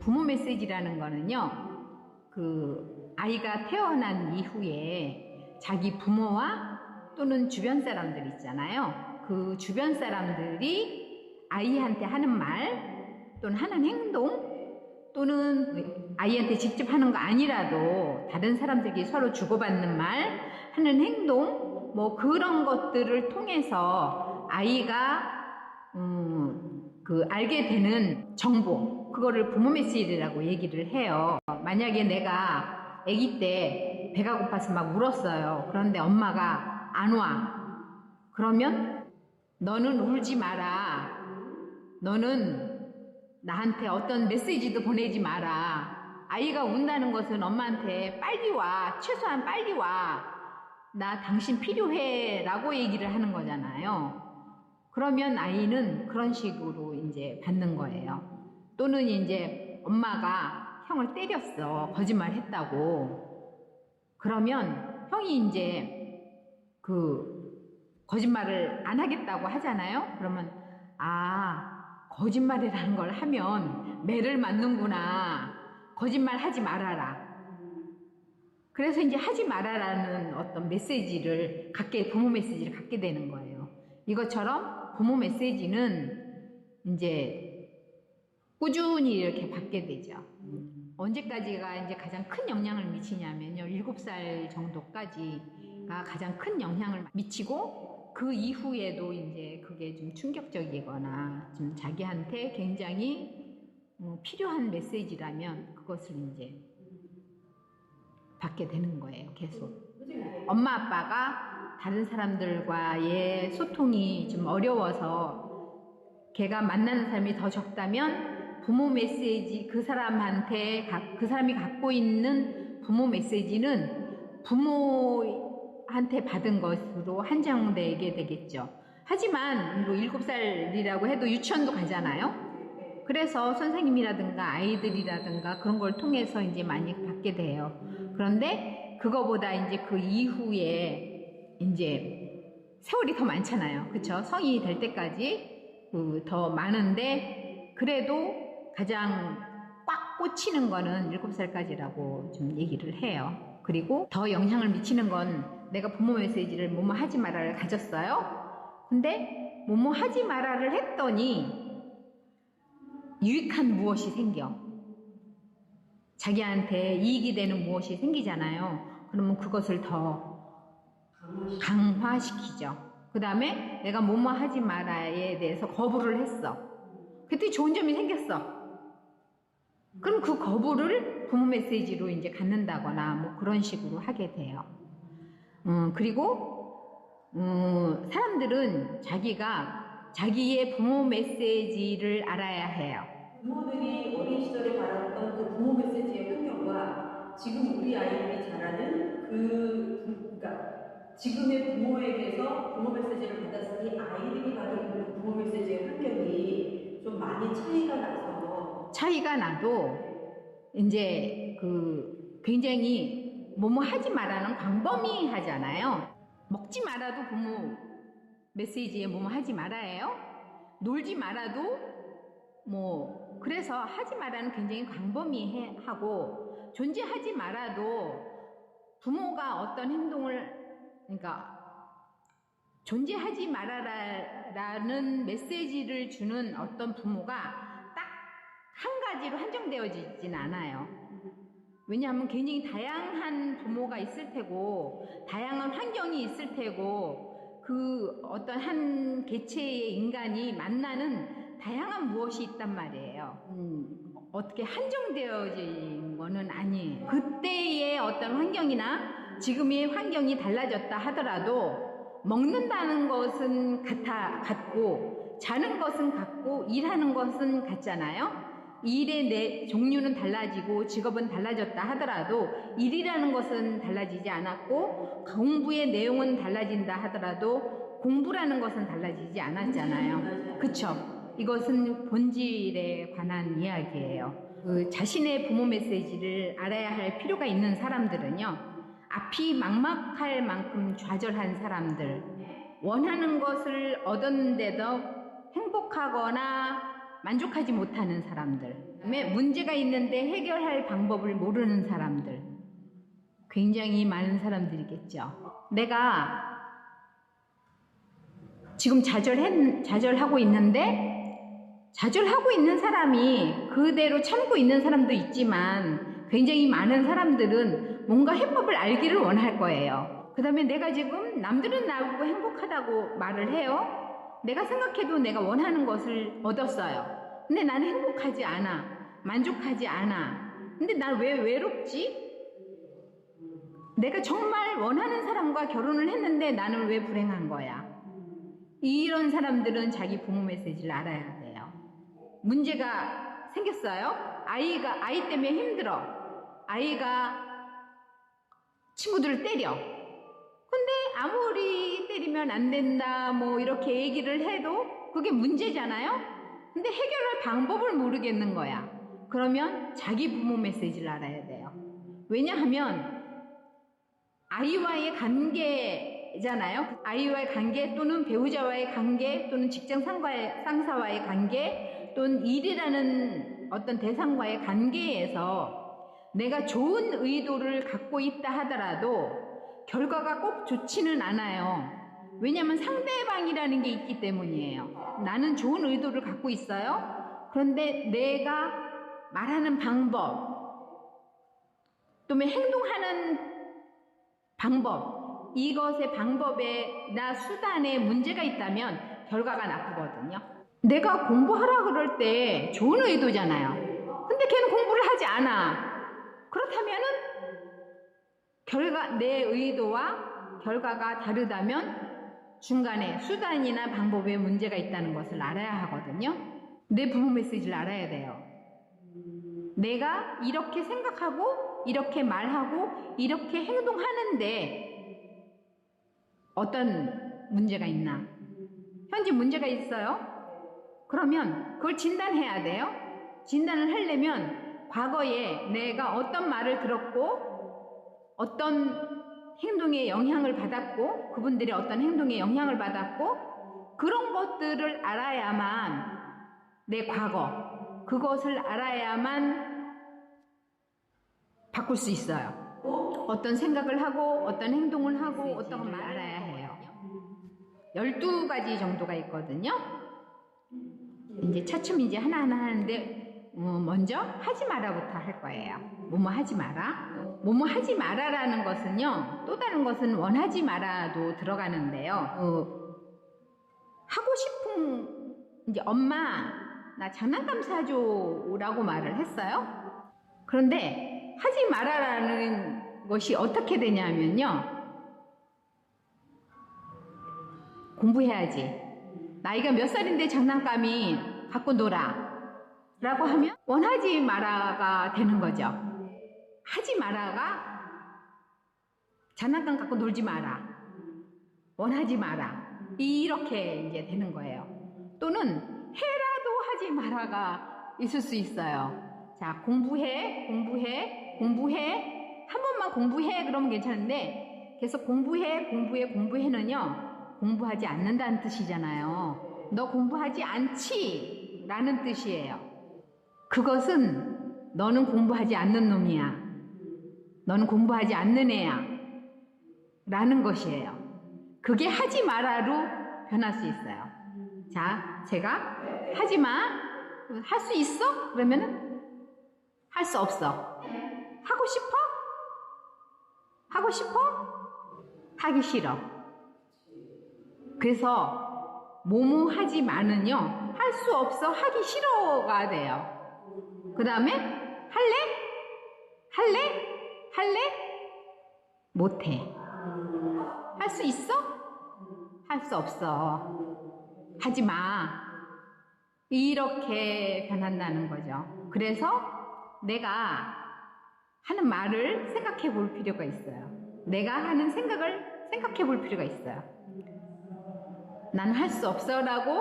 부모 메시지라는 거는요, 아이가 태어난 이후에 자기 부모와 또는 주변 사람들 있잖아요. 그 주변 사람들이 아이한테 하는 말 또는 하는 행동 또는 아이한테 직접 하는 거 아니라도 다른 사람들끼리 서로 주고받는 말, 하는 행동, 뭐 그런 것들을 통해서 아이가 알게 되는 정보, 그거를 부모 메시지라고 얘기를 해요. 만약에 내가 아기 때 배가 고파서 막 울었어요. 그런데 엄마가 안 와. 그러면 너는 울지 마라. 너는 나한테 어떤 메시지도 보내지 마라. 아이가 운다는 것은 엄마한테 빨리 와. 최소한 빨리 와. 나 당신 필요해. 라고 얘기를 하는 거잖아요. 그러면 아이는 그런 식으로 이제 받는 거예요. 또는 이제 엄마가 형을 때렸어. 거짓말 했다고. 그러면 형이 이제 거짓말을 안 하겠다고 하잖아요. 그러면 거짓말이라는 걸 하면 매를 맞는구나. 거짓말 하지 말아라. 그래서 이제 하지 말아라는 어떤 메시지를 부모 메시지를 갖게 되는 거예요. 이것처럼 부모 메시지는 이제 꾸준히 이렇게 받게 되죠. 언제까지가 이제 가장 큰 영향을 미치냐면요. 7살 정도까지가 가장 큰 영향을 미치고 그 이후에도 이제 그게 좀 충격적이거나 좀 자기한테 굉장히 필요한 메시지라면 그것을 이제 받게 되는 거예요. 계속. 엄마 아빠가 다른 사람들과의 소통이 좀 어려워서 걔가 만나는 사람이 더 적다면 부모 메시지, 그 사람이 갖고 있는 부모 메시지는 부모한테 받은 것으로 한정되게 되겠죠. 하지만 7살이라고 해도 유치원도 가잖아요. 그래서 선생님이라든가 아이들이라든가 그런 걸 통해서 이제 많이 받게 돼요. 그런데 그거보다 이제 그 이후에 이제 세월이 더 많잖아요. 그쵸? 성인이 될 때까지 더 많은데 그래도 가장 꽉 꽂히는 거는 7살까지라고 좀 얘기를 해요. 그리고 더 영향을 미치는 건 내가 부모 메시지를 뭐뭐 하지 마라를 가졌어요. 근데 뭐뭐 하지 마라를 했더니 유익한 무엇이 생겨. 자기한테 이익이 되는 무엇이 생기잖아요. 그러면 그것을 더 강화시키죠. 그 다음에 내가 뭐뭐 하지 마라에 대해서 거부를 했어. 그랬더니 좋은 점이 생겼어. 그럼 그 거부를 부모 메시지로 이제 갖는다거나 뭐 그런 식으로 하게 돼요. 그리고 사람들은 자기의 부모 메시지를 알아야 해요. 부모들이 어린 시절에 받았던 그 부모 메시지의 환경과 지금 우리 아이들이 자라는 그러니까 지금의 부모에게서 부모 메시지를 받았으니 아이들이 받은 그 부모 메시지의 환경이 좀 많이 차이가 나도 이제 굉장히 뭐뭐 하지 말라는 광범위하잖아요. 먹지 말아도 부모 메시지에 뭐뭐 하지 말아요. 놀지 말아도 그래서 하지 말라는 굉장히 광범위하고 존재하지 말아도 부모가 어떤 행동을 존재하지 말아라라는 메시지를 주는 어떤 부모가 딱 한 가지로 한정되어지진 않아요. 왜냐하면 굉장히 다양한 부모가 있을 테고 다양한 환경이 있을 테고 어떤 한 개체의 인간이 만나는 다양한 무엇이 있단 말이에요. 어떻게 한정되어진 거는 아니에요. 그때의 어떤 환경이나 지금의 환경이 달라졌다 하더라도 먹는다는 것은 같고 자는 것은 같고 일하는 것은 같잖아요. 일의 종류는 달라지고 직업은 달라졌다 하더라도 일이라는 것은 달라지지 않았고 공부의 내용은 달라진다 하더라도 공부라는 것은 달라지지 않았잖아요. 그쵸? 이것은 본질에 관한 이야기예요. 자신의 부모 메시지를 알아야 할 필요가 있는 사람들은요, 앞이 막막할 만큼 좌절한 사람들, 원하는 것을 얻었는데도 행복하거나 만족하지 못하는 사람들, 그다음에 문제가 있는데 해결할 방법을 모르는 사람들. 굉장히 많은 사람들이겠죠. 내가 지금 좌절하고 있는데 좌절하고 있는 사람이 그대로 참고 있는 사람도 있지만 굉장히 많은 사람들은 뭔가 해법을 알기를 원할 거예요. 그 다음에 내가 지금 남들은 나보고 행복하다고 말을 해요. 내가 생각해도 내가 원하는 것을 얻었어요. 근데 나는 행복하지 않아. 만족하지 않아. 근데 난 왜 외롭지? 내가 정말 원하는 사람과 결혼을 했는데 나는 왜 불행한 거야? 이런 사람들은 자기 부모 메시지를 알아야 돼요. 문제가 생겼어요. 아이 때문에 힘들어. 아이가 친구들을 때려. 근데 아무리 때리면 안 된다 뭐 이렇게 얘기를 해도 그게 문제잖아요. 근데 해결할 방법을 모르겠는 거야. 그러면 자기 부모 메시지를 알아야 돼요. 왜냐하면 아이와의 관계잖아요. 아이와의 관계 또는 배우자와의 관계 또는 직장 상사와의 관계 또는 일이라는 어떤 대상과의 관계에서 내가 좋은 의도를 갖고 있다 하더라도 결과가 꼭 좋지는 않아요. 왜냐하면 상대방이라는 게 있기 때문이에요. 나는 좋은 의도를 갖고 있어요. 그런데 내가 말하는 방법 또는 행동하는 방법, 이것의 방법에나 수단에 문제가 있다면 결과가 나쁘거든요. 내가 공부하라 그럴 때 좋은 의도잖아요. 근데 걔는 공부를 하지 않아. 그렇다면은 내 의도와 결과가 다르다면 중간에 수단이나 방법에 문제가 있다는 것을 알아야 하거든요. 내 부모 메시지를 알아야 돼요. 내가 이렇게 생각하고 이렇게 말하고 이렇게 행동하는데 어떤 문제가 있나? 현재 문제가 있어요? 그러면 그걸 진단해야 돼요. 진단을 하려면 과거에 내가 어떤 말을 들었고 어떤 행동에 영향을 받았고 그분들의 어떤 행동에 영향을 받았고 그런 것들을 알아야만 내 과거 그것을 알아야만 바꿀 수 있어요. 어떤 생각을 하고 어떤 행동을 하고 어떤 걸 알아야 해요. 12가지 정도가 있거든요. 이제 차츰 이제 하나하나 하는데 먼저 하지 마라부터 할 거예요. 뭐뭐 하지 마라. 뭐뭐 하지 마라라는 것은요. 또 다른 것은 원하지 마라도 들어가는데요. 하고 싶은 이제 엄마 나 장난감 사줘라고 말을 했어요. 그런데 하지 말아라는 것이 어떻게 되냐면요. 공부해야지. 나이가 몇 살인데 장난감이 갖고 놀아. 라고 하면 원하지 마라가 되는 거죠. 하지 마라가 장난감 갖고 놀지 마라. 원하지 마라. 이렇게 이제 되는 거예요. 또는 해라도 하지 마라가 있을 수 있어요. 자, 공부해. 한 번만 공부해. 그러면 괜찮은데 계속 공부해는요. 공부하지 않는다는 뜻이잖아요. 너 공부하지 않지? 라는 뜻이에요. 그것은 너는 공부하지 않는 놈이야. 너는 공부하지 않는 애야. 라는 것이에요. 그게 하지 마라로 변할 수 있어요. 자, 제가 하지 마. 할 수 있어? 그러면은 할 수 없어. 하고 싶어? 하고 싶어? 하기 싫어. 그래서 뭐뭐 하지 마는요. 할 수 없어. 하기 싫어가 돼요. 그 다음에 할래? 못해. 할 수 있어? 할 수 없어. 하지 마. 이렇게 변한다는 거죠. 그래서 내가 하는 말을 생각해 볼 필요가 있어요. 내가 하는 생각을 생각해 볼 필요가 있어요. 난 할 수 없어 라고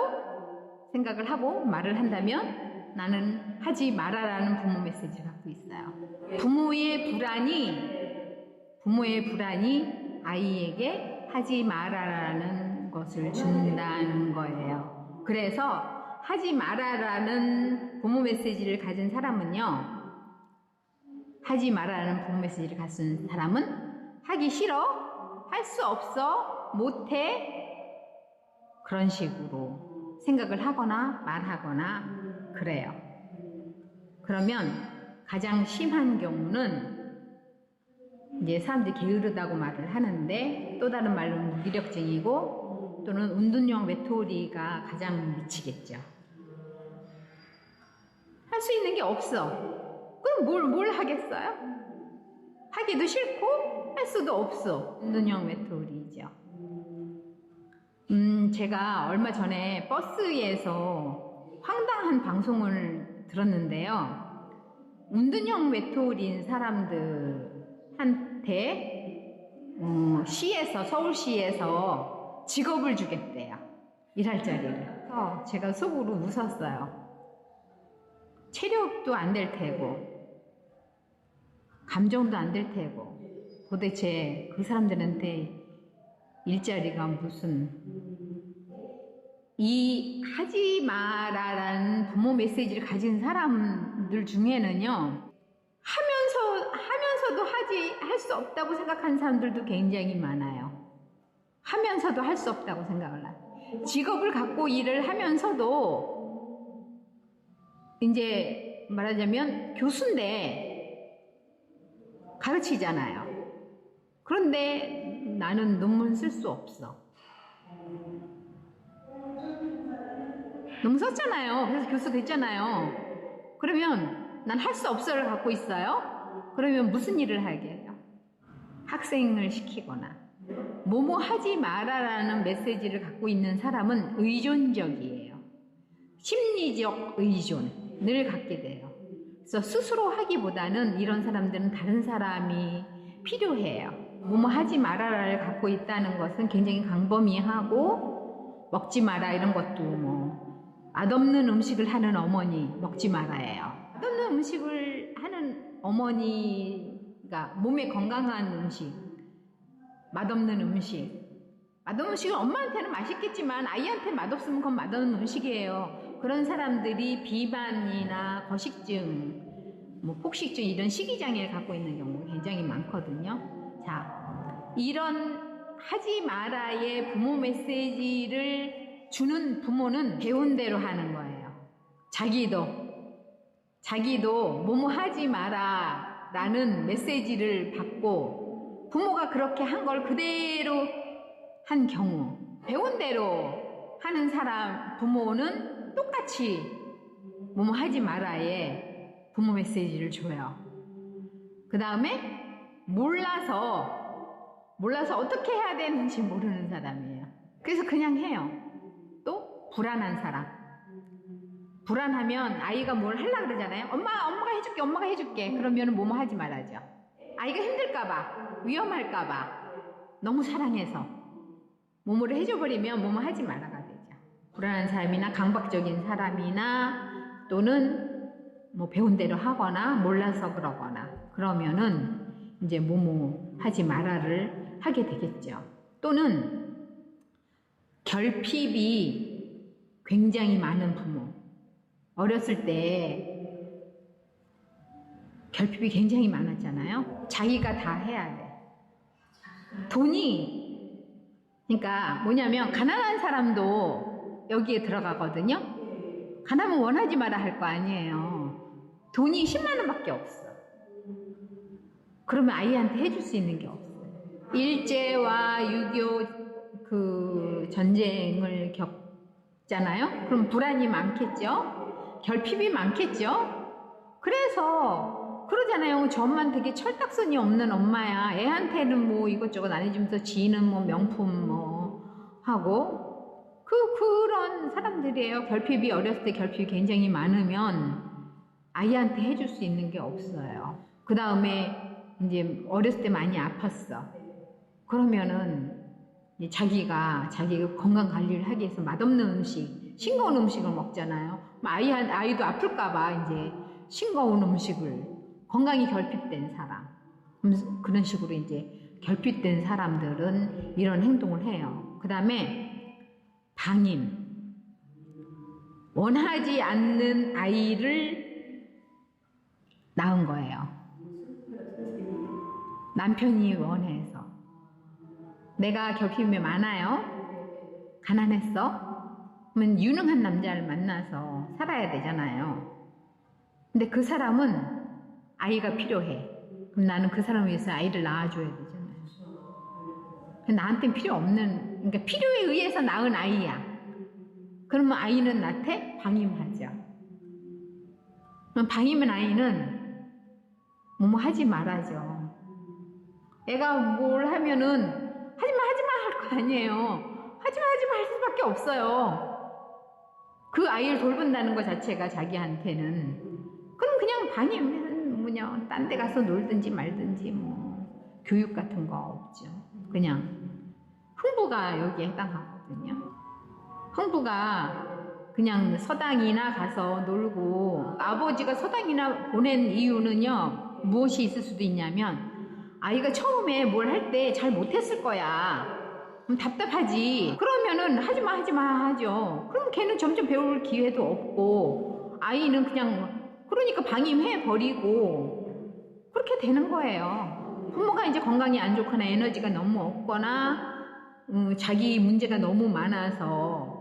생각을 하고 말을 한다면 나는 하지 말아라는 부모 메시지를 갖고 있어요. 부모의 불안이 아이에게 하지 말아라는 것을 준다는 거예요. 그래서 하지 마라라는 부모 메시지를 가진 사람은요, 하지 마라라는 부모 메시지를 가진 사람은 하기 싫어, 할 수 없어, 못해, 그런 식으로 생각을 하거나 말하거나 그래요. 그러면 가장 심한 경우는 이제 사람들이 게으르다고 말을 하는데, 또 다른 말로는 무기력증이고 또는 운동형 외톨이가 가장 미치겠죠. 할 수 있는 게 없어. 그럼 뭘 하겠어요? 하기도 싫고 할 수도 없어. 운동형 외톨이죠. 제가 얼마 전에 버스에서 황당한 방송을 들었는데요. 운동형 외톨이인 사람들한테 시에서, 서울시에서 직업을 주겠대요. 일할 자리를. 그래서 제가 속으로 웃었어요. 체력도 안 될 테고 감정도 안 될 테고 도대체 그 사람들한테 일자리가 무슨, 이 하지 마라라는 부모 메시지를 가진 사람들 중에는요, 하면서도 할 수 없다고 생각하는 사람들도 굉장히 많아요. 하면서도 할 수 없다고 생각을 해요. 직업을 갖고 일을 하면서도, 이제 말하자면 교수인데 가르치잖아요. 그런데 나는 논문 쓸 수 없어. 논문 썼잖아요. 그래서 교수 됐잖아요. 그러면 난 할 수 없어를 갖고 있어요. 그러면 무슨 일을 하게 해요? 학생을 시키거나. 뭐뭐 하지 마라라는 메시지를 갖고 있는 사람은 의존적이에요. 심리적 의존을 갖게 돼요. 그래서 스스로 하기보다는 이런 사람들은 다른 사람이 필요해요. 뭐뭐 하지 마라를 갖고 있다는 것은 굉장히 광범위하고, 먹지 마라 이런 것도 뭐 맛없는 음식을 하는 어머니 먹지 말아예요. 맛없는 음식을 하는 어머니가 몸에 건강한 음식, 맛없는 음식은 엄마한테는 맛있겠지만 아이한테 맛없으면 그건 맛없는 음식이에요. 그런 사람들이 비만이나 거식증, 뭐 폭식증 이런 식이장애를 갖고 있는 경우가 굉장히 많거든요. 자, 이런 하지 마라의 부모 메시지를 주는 부모는 배운 대로 하는 거예요. 자기도 뭐뭐 하지 마라 라는 메시지를 받고 부모가 그렇게 한 걸 그대로 한 경우, 배운 대로 하는 사람 부모는 똑같이 뭐뭐 하지 마라의 부모 메시지를 줘요. 그 다음에 몰라서 어떻게 해야 되는지 모르는 사람이에요. 그래서 그냥 해요. 또 불안한 사람. 불안하면 아이가 뭘 하려고 그러잖아요. 엄마가 해줄게. 그러면 뭐뭐 하지 말아죠. 아이가 힘들까봐, 위험할까봐, 너무 사랑해서 뭐뭐를 해줘버리면 뭐뭐 하지 말아가 되죠. 불안한 사람이나 강박적인 사람이나 또는 뭐 배운 대로 하거나 몰라서 그러거나 그러면은 이제 뭐뭐 하지 마라를 하게 되겠죠. 또는 결핍이 굉장히 많은 부모. 어렸을 때 결핍이 굉장히 많았잖아요. 자기가 다 해야 돼. 그러니까 뭐냐면 가난한 사람도 여기에 들어가거든요. 가난은 원하지 마라 할 거 아니에요. 돈이 10만 원밖에 없어. 그러면 아이한테 해줄 수 있는 게 없어요. 일제와 6.25 그 전쟁을 겪잖아요. 그럼 불안이 많겠죠. 결핍이 많겠죠. 그래서 그러잖아요. 저만 되게 철딱선이 없는 엄마야. 애한테는 뭐 이것저것 안 해주면서 지는 뭐 명품 뭐 하고 그런 사람들이에요. 결핍이 어렸을 때 결핍이 굉장히 많으면 아이한테 해줄 수 있는 게 없어요. 그 다음에 이제 어렸을 때 많이 아팠어. 그러면은 자기가 건강 관리를 하기 위해서 맛없는 음식, 싱거운 음식을 먹잖아요. 아이도 아플까봐 이제 싱거운 음식을, 건강이 결핍된 사람, 그런 식으로 이제 결핍된 사람들은 이런 행동을 해요. 그 다음에 방임. 원하지 않는 아이를 낳은 거예요. 남편이 원해서. 내가 결핍이 많아요. 가난했어. 그러면 유능한 남자를 만나서 살아야 되잖아요. 근데 그 사람은 아이가 필요해. 그럼 나는 그 사람을 위해서 아이를 낳아줘야 되잖아요. 나한테는 필요 없는, 그러니까 필요에 의해서 낳은 아이야. 그러면 아이는 나한테 방임하죠. 그럼 방임한 아이는 뭐뭐 하지 말아죠. 애가 뭘 하면은 하지마 할 거 아니에요. 하지마 할 수밖에 없어요. 그 아이를 돌본다는 것 자체가 자기한테는. 그럼 그냥 방임, 뭐냐, 딴 데 가서 놀든지 말든지 뭐 교육 같은 거 없죠. 그냥 흥부가 여기에 해당하거든요. 흥부가 그냥 서당이나 가서 놀고, 아버지가 서당이나 보낸 이유는요, 무엇이 있을 수도 있냐면 아이가 처음에 뭘 할 때 잘 못했을 거야. 그럼 답답하지. 그러면은 하지마 하죠. 그럼 걔는 점점 배울 기회도 없고, 아이는 그냥 그러니까 방임해 버리고 그렇게 되는 거예요. 부모가 이제 건강이 안 좋거나 에너지가 너무 없거나 자기 문제가 너무 많아서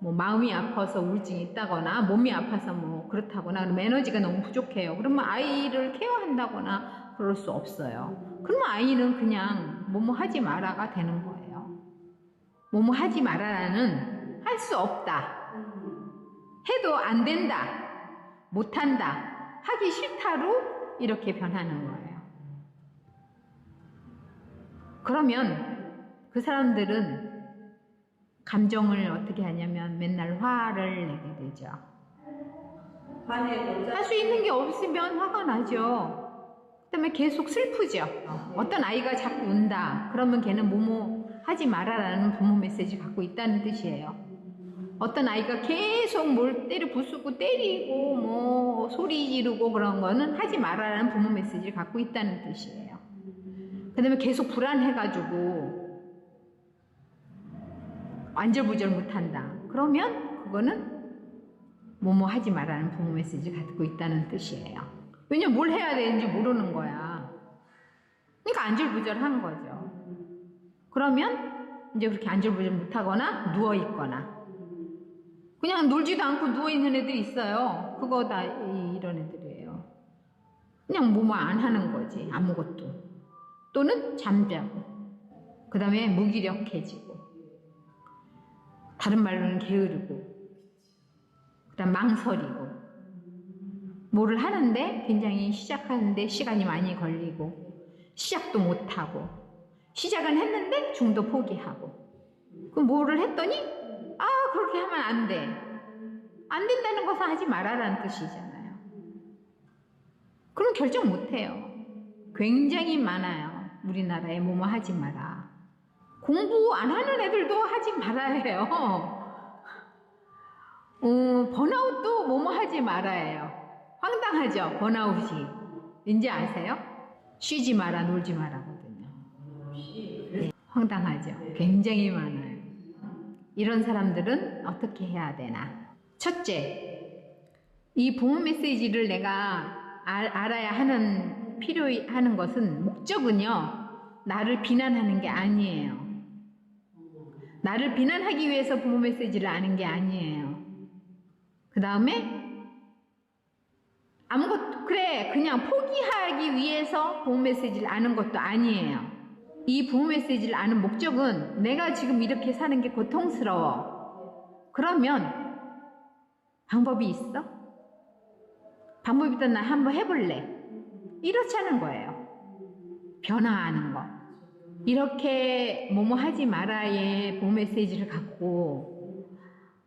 뭐 마음이 아파서 우울증이 있다거나 몸이 아파서 뭐 그렇다거나 그러면 에너지가 너무 부족해요. 그러면 아이를 케어한다거나 그럴 수 없어요. 그러면 아이는 그냥 뭐뭐 하지 마라가 되는 거예요. 뭐뭐 하지 마라라는 할 수 없다, 해도 안 된다, 못한다, 하기 싫다로 이렇게 변하는 거예요. 그러면 그 사람들은 감정을 어떻게 하냐면 맨날 화를 내게 되죠. 할 수 있는 게 없으면 화가 나죠. 그 다음에 계속 슬프죠. 어떤 아이가 자꾸 운다. 그러면 걔는 뭐뭐 하지 마라라는 부모 메시지 갖고 있다는 뜻이에요. 어떤 아이가 계속 뭘 부수고 때리고 뭐 소리 지르고 그런 거는 하지 마라라는 부모 메시지를 갖고 있다는 뜻이에요. 그 다음에 계속 불안해가지고 안절부절 못한다. 그러면 그거는 뭐뭐 하지 마라는 부모 메시지를 갖고 있다는 뜻이에요. 왜냐면 뭘 해야 되는지 모르는 거야. 그러니까 안절부절한 거죠. 그러면 이제 그렇게 안절부절 못하거나 누워있거나 그냥 놀지도 않고 누워있는 애들이 있어요. 그거 다 이런 애들이에요. 그냥 뭐뭐 안 하는 거지. 아무것도. 또는 잠자고 그 다음에 무기력해지고 다른 말로는 게으르고 그 다음 망설이고 뭐를 하는데 굉장히 시작하는데 시간이 많이 걸리고 시작도 못하고 시작은 했는데 중도 포기하고 그럼 뭐를 했더니 그렇게 하면 안 돼. 안 된다는 것은 하지 말아라는 뜻이잖아요. 그럼 결정 못해요. 굉장히 많아요. 우리나라에 뭐뭐 하지 마라. 공부 안 하는 애들도 하지 말아야 해요. 번아웃도 뭐뭐 하지 말아야 해요. 황당하죠, 번아웃이. 왠지 아세요? 쉬지 마라, 놀지 마라거든요. 네, 황당하죠. 굉장히 많아요. 이런 사람들은 어떻게 해야 되나? 첫째, 이 부모 메시지를 내가 알아야 하는, 필요하는 것은 목적은요, 나를 비난하는 게 아니에요. 나를 비난하기 위해서 부모 메시지를 아는 게 아니에요. 그 다음에 아무것도 그냥 포기하기 위해서 부모 메시지를 아는 것도 아니에요. 이 부모 메시지를 아는 목적은 내가 지금 이렇게 사는 게 고통스러워. 그러면 방법이 있어? 방법이 있다, 나 한번 해볼래. 이렇지 않은 거예요. 변화하는 거. 이렇게 뭐뭐 하지 마라의 부모 메시지를 갖고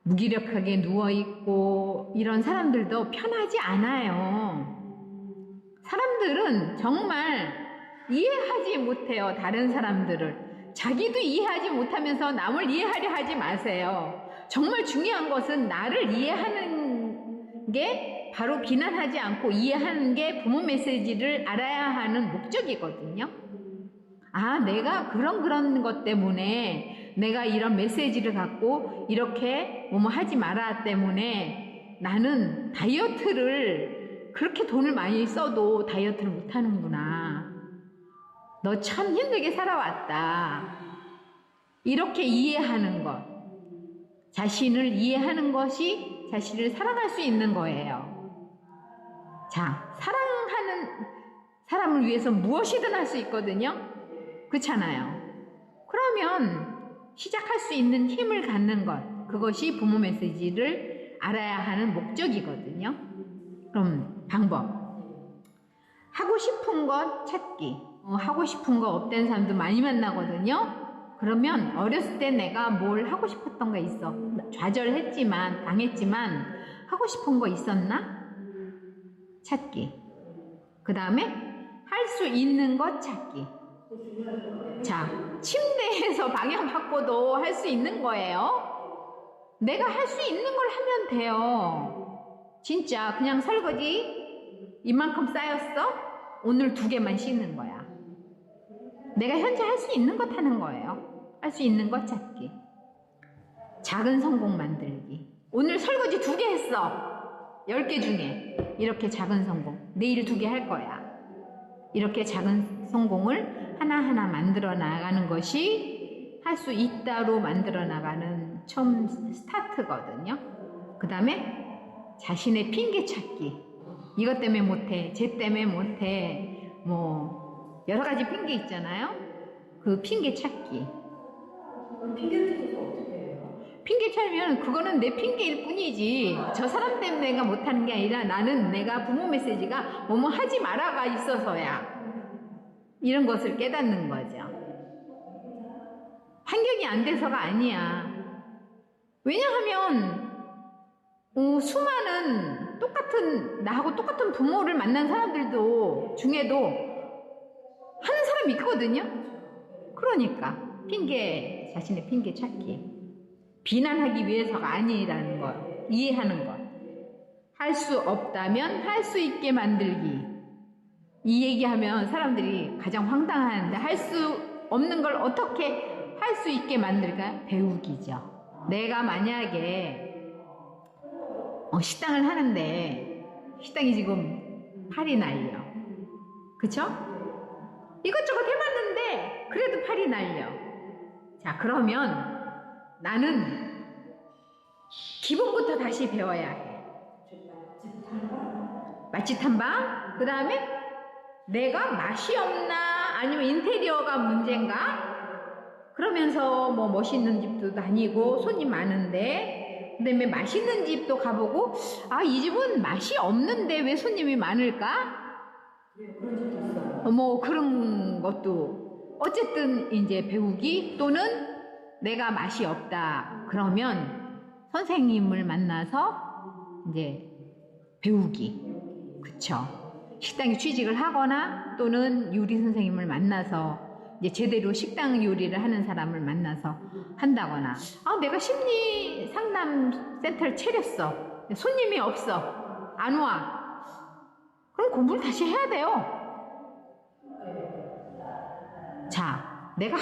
무기력하게 누워있고 이런 사람들도 편하지 않아요. 사람들은 정말 이해하지 못해요. 다른 사람들을. 자기도 이해하지 못하면서 남을 이해하려 하지 마세요. 정말 중요한 것은 나를 이해하는 게 바로 비난하지 않고 이해하는 게 부모 메시지를 알아야 하는 목적이거든요. 내가 그런 것 때문에 내가 이런 메시지를 갖고 이렇게 뭐뭐 하지 마라 때문에 나는 다이어트를 그렇게 돈을 많이 써도 다이어트를 못하는구나. 너 참 힘들게 살아왔다. 이렇게 이해하는 것. 자신을 이해하는 것이 자신을 사랑할 수 있는 거예요. 자, 사랑하는 사람을 위해서 무엇이든 할 수 있거든요. 그렇잖아요. 그러면 시작할 수 있는 힘을 갖는 것, 그것이 부모 메시지를 알아야 하는 목적이거든요. 그럼 방법. 하고 싶은 것 찾기. 하고 싶은 거 없던 사람도 많이 만나거든요. 그러면 어렸을 때 내가 뭘 하고 싶었던 거 있어. 좌절했지만, 당했지만 하고 싶은 거 있었나? 찾기. 그 다음에 할 수 있는 것 찾기. 자, 침대에서 방향 바꿔도 할 수 있는 거예요. 내가 할 수 있는 걸 하면 돼요. 진짜 그냥 설거지 이만큼 쌓였어? 오늘 2개만 씻는 거야. 내가 현재 할 수 있는 것 하는 거예요. 할 수 있는 것 찾기. 작은 성공 만들기. 오늘 설거지 2개 했어. 10개 중에. 이렇게 작은 성공. 내일 2개 할 거야. 이렇게 작은 성공을 하나하나 만들어 나가는 것이 할 수 있다로 만들어 나가는 처음 스타트거든요. 그 다음에 자신의 핑계 찾기. 이것 때문에 못해. 쟤 때문에 못해. 여러 가지 핑계 있잖아요. 그 핑계 찾기. 그럼 핑계를 찾아서 어떻게 해요? 핑계 찾으면 그거는 내 핑계일 뿐이지. 저 사람 때문에 내가 못하는 게 아니라 나는 내가 부모 메시지가 뭐뭐 하지 마라가 있어서야. 이런 것을 깨닫는 거죠. 환경이 안 돼서가 아니야. 왜냐하면 수많은 나하고 똑같은 부모를 만난 사람들도 중에도 하는 사람이 있거든요. 그러니까 자신의 핑계 찾기. 비난하기 위해서가 아니라는 것, 이해하는 것. 할 수 없다면 할 수 있게 만들기. 이 얘기하면 사람들이 가장 황당하는데, 할 수 없는 걸 어떻게 할 수 있게 만들까? 배우기죠. 내가 만약에 식당을 하는데 식당이 지금 팔이 날려. 그쵸? 이것저것 해봤는데 그래도 팔이 날려. 자, 그러면 나는 기본부터 다시 배워야 해. 맛집 탐방? 그 다음에 내가 맛이 없나? 아니면 인테리어가 문제인가? 그러면서 멋있는 집도 다니고 손님 많은데, 그 다음에 맛있는 집도 가보고, 이 집은 맛이 없는데 왜 손님이 많을까? 그런 것도 어쨌든 이제 배우기, 또는 내가 맛이 없다. 그러면 선생님을 만나서 이제 배우기. 그쵸? 식당에 취직을 하거나 또는 요리 선생님을 만나서 이제 제대로 식당 요리를 하는 사람을 만나서 한다거나, 내가 심리 상담 센터를 차렸어. 손님이 없어. 안 와. 그럼 공부를 다시 해야 돼요. 자, 내가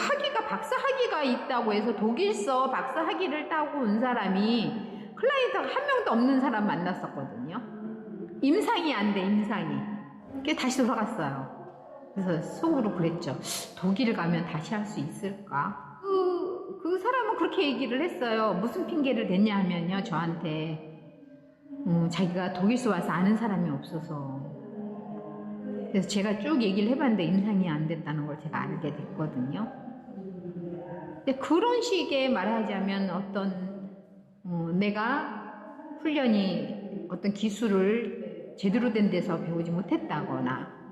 박사 학위가 있다고 해서 독일서 박사 학위를 따고 온 사람이 클라이언트가 한 명도 없는 사람 만났었거든요. 임상이 안 돼, 임상이. 그게 다시 돌아갔어요. 그래서 속으로 그랬죠. 독일을 가면 다시 할 수 있을까? 그 사람은 그렇게 얘기를 했어요. 무슨 핑계를 댔냐 하면요, 저한테. 자기가 독일서 와서 아는 사람이 없어서. 그래서 제가 쭉 얘기를 해봤는데 임상이 안 됐다는 걸 제가 알게 됐거든요. 근데 그런 식의 말하자면 내가 훈련이 어떤 기술을 제대로 된 데서 배우지 못했다거나,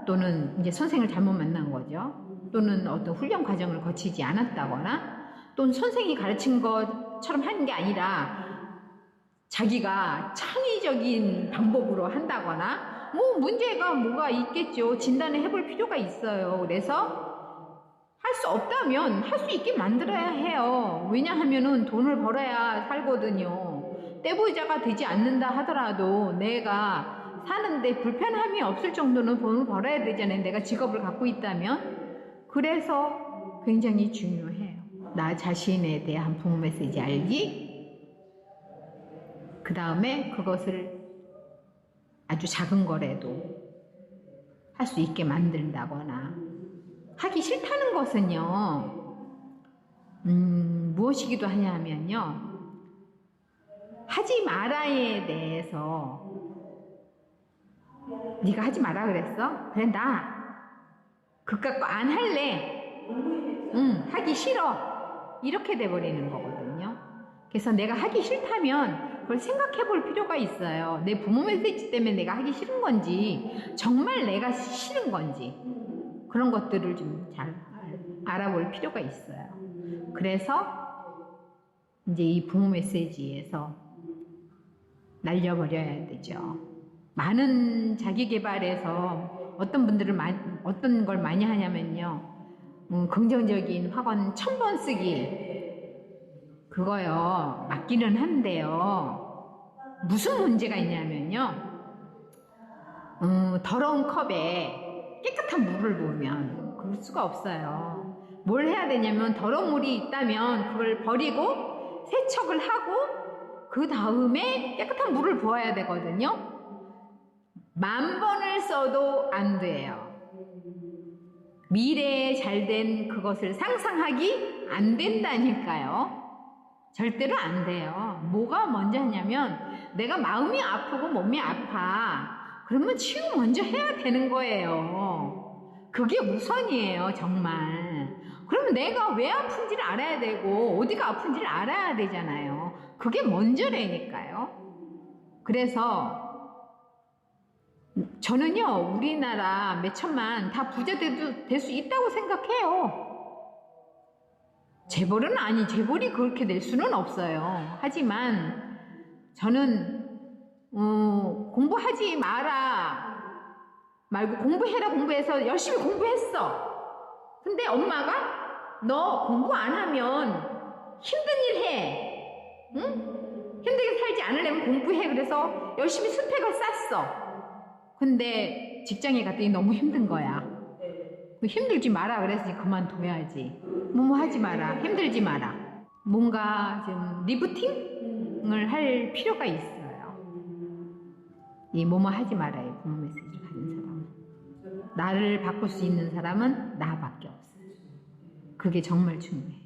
또는 이제 선생을 잘못 만난 거죠. 또는 어떤 훈련 과정을 거치지 않았다거나, 또는 선생이 가르친 것처럼 하는 게 아니라 자기가 창의적인 방법으로 한다거나, 문제가 뭐가 있겠죠. 진단을 해볼 필요가 있어요. 그래서 할 수 없다면 할 수 있게 만들어야 해요. 왜냐하면은 돈을 벌어야 살거든요. 떼부자가 되지 않는다 하더라도 내가 사는데 불편함이 없을 정도는 돈을 벌어야 되잖아요. 내가 직업을 갖고 있다면. 그래서 굉장히 중요해요. 나 자신에 대한 부모 메시지 알기. 그 다음에 그것을 아주 작은 거라도 할 수 있게 만든다거나. 하기 싫다는 것은요, 무엇이기도 하냐면요, 하지 말아에 대해서 네가 하지 마라 그랬어? 그래, 나 그깟 거 안 할래. 하기 싫어. 이렇게 돼버리는 거거든요. 그래서 내가 하기 싫다면 그걸 생각해 볼 필요가 있어요. 내 부모 메시지 때문에 내가 하기 싫은 건지, 정말 내가 싫은 건지, 그런 것들을 좀 잘 알아볼 필요가 있어요. 그래서 이제 이 부모 메시지에서 날려버려야 되죠. 많은 자기 개발에서 어떤 분들은 어떤 걸 많이 하냐면요, 긍정적인 확언 1000번 쓰기, 그거요 맞기는 한데요, 무슨 문제가 있냐면요, 더러운 컵에 깨끗한 물을 부으면 그럴 수가 없어요. 뭘 해야 되냐면, 더러운 물이 있다면 그걸 버리고 세척을 하고 그 다음에 깨끗한 물을 부어야 되거든요. 10,000번을 써도 안 돼요. 미래에 잘된 그것을 상상하기 안 된다니까요. 절대로 안 돼요. 뭐가 먼저 하냐면, 내가 마음이 아프고 몸이 아파. 그러면 치유 먼저 해야 되는 거예요. 그게 우선이에요, 정말. 그러면 내가 왜 아픈지를 알아야 되고 어디가 아픈지를 알아야 되잖아요. 그게 먼저라니까요. 그래서 저는요, 우리나라 몇 천만 다 부자 될 수 있다고 생각해요. 재벌은 재벌이 그렇게 될 수는 없어요. 하지만 저는 공부하지 마라 말고 공부해라, 공부해서 열심히 공부했어. 근데 엄마가 너 공부 안 하면 힘든 일 해. 응? 힘들게 살지 않으려면 공부해. 그래서 열심히 스펙을 쌓았어. 근데 직장에 갔더니 너무 힘든 거야. 힘들지 마라 그랬으니 그만둬야지. 뭐뭐 하지 마라. 힘들지 마라. 뭔가 좀 리부팅을 할 필요가 있어요. 이 뭐뭐 하지 마라의 부모 메시지를 가진 사람은. 나를 바꿀 수 있는 사람은 나밖에 없어요. 그게 정말 중요해요.